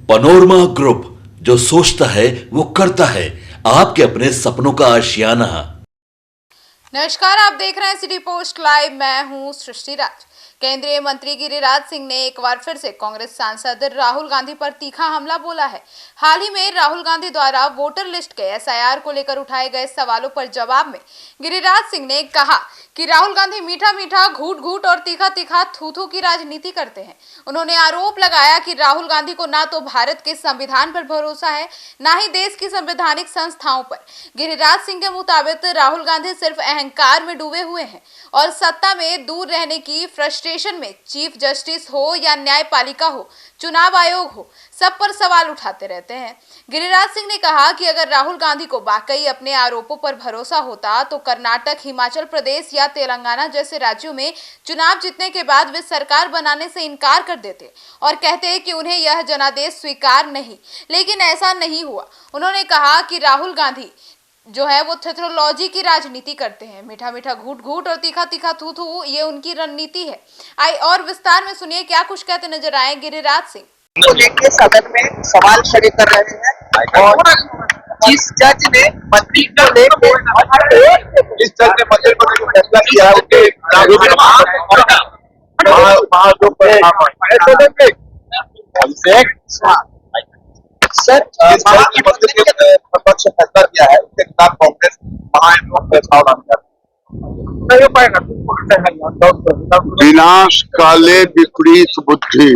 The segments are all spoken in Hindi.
पनोरमा ग्रुप, जो सोचता है वो करता है। आपके अपने सपनों का आशियाना। नमस्कार, आप देख रहे हैं सिटी पोस्ट लाइव। मैं हूं सृष्टि राज। केंद्रीय मंत्री गिरिराज सिंह ने एक बार फिर से कांग्रेस सांसद राहुल गांधी पर तीखा हमला बोला है। हाल ही में राहुल गांधी द्वारा वोटर लिस्ट के एसआईआर को लेकर उठाए गए सवालों पर जवाब में गिरिराज सिंह ने कहा कि राहुल गांधी मीठा मीठा, घूट घूट और तीखा तीखा थू थू की राजनीति करते हैं। उन्होंने आरोप लगाया कि राहुल गांधी को ना तो भारत के संविधान पर भरोसा है, ना ही देश की संवैधानिक संस्थाओं पर। गिरिराज सिंह के मुताबिक राहुल गांधी सिर्फ अहंकार में डूबे हुए हैं और सत्ता में दूर रहने की फ्रस्ट्रेशन में चीफ जस्टिस हो या न्यायपालिका हो, चुनाव आयोग हो, सब पर सवाल उठाते रहते हैं। गिरिराज सिंह ने कहा कि अगर राहुल गांधी को वाकई अपने आरोपों पर भरोसा होता तो कर्नाटक, हिमाचल प्रदेश या तेलंगाना जैसे राज्यों में चुनाव जीतने के बाद वे सरकार बनाने से इनकार कर देते और कहते कि उन्हें यह जनादेश स्वीकार नहीं, लेकिन ऐसा नहीं हुआ। उन्होंने कहा कि राहुल गांधी जो है वो थेट्रोलॉजी की राजनीति करते हैं। मीठा मीठा, घूट घूट और तीखा तीखा थू थू, ये उनकी रणनीति है। आइए और विस्तार में सुनिए क्या कुछ कहते नजर आए गिरिराज सिंह। को लेकर सदन में सवाल खड़े कर रहे हैं और जिस जज ने मंत्री को लेकर जिस जज ने मंत्री को लेकर फैसला किया सर, पक्ष से फैसला किया है उसके खिलाफ कांग्रेस विनाश काले विपरीत बुद्धि।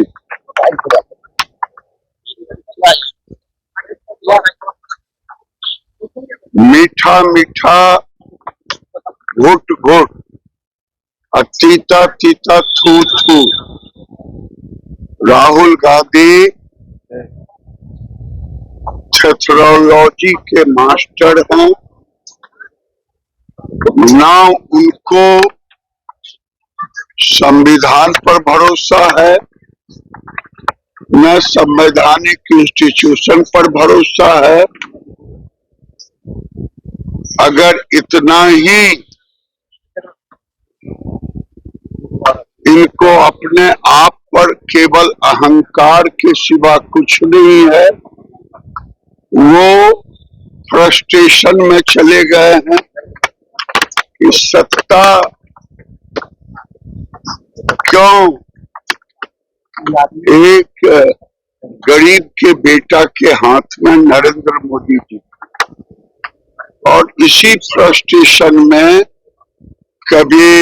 मीठा मीठा, घुट घुट, तीता तीता, थू थू। राहुल गांधी थेट्रोलॉजी के मास्टर हैं। ना उनको संविधान पर भरोसा है, न संवैधानिक इंस्टीट्यूशन पर भरोसा है। अगर इतना ही इनको अपने आप पर केवल अहंकार के सिवा कुछ नहीं है, वो फ्रस्ट्रेशन में चले गए हैं कि सत्ता क्यों एक गरीब के बेटा के हाथ में, नरेंद्र मोदी जी। और इसी फ्रस्ट्रेशन में कभी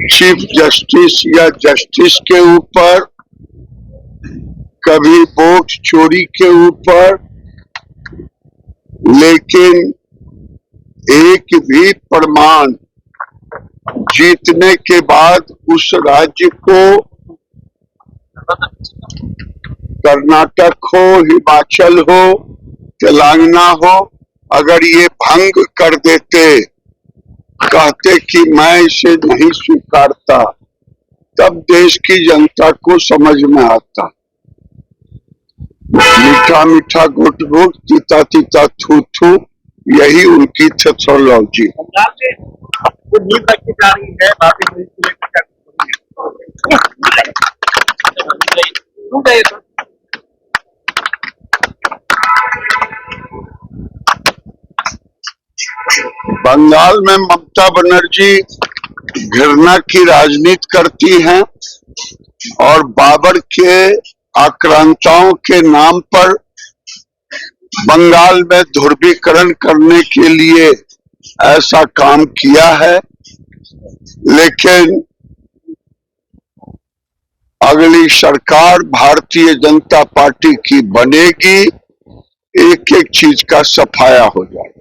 चीफ जस्टिस या जस्टिस के ऊपर, कभी वोट चोरी के ऊपर, लेकिन एक भी प्रमाण जीतने के बाद उस राज्य को, कर्नाटक हो, हिमाचल हो, तेलंगाना हो, अगर ये भंग कर देते, कहते कि मैं इसे नहीं स्वीकारता, तब देश की जनता को समझ में आता। मीठा मीठा, घुट घुट, तीता तीता, थू थू, यही उनकी थेट्रोलॉजी। बंगाल में ममता बनर्जी घृणा की राजनीति करती हैं और बाबर के आक्रांताओं के नाम पर बंगाल में ध्रुवीकरण करने के लिए ऐसा काम किया है। लेकिन अगली सरकार भारतीय जनता पार्टी की बनेगी, एक एक चीज का सफाया हो जाएगा।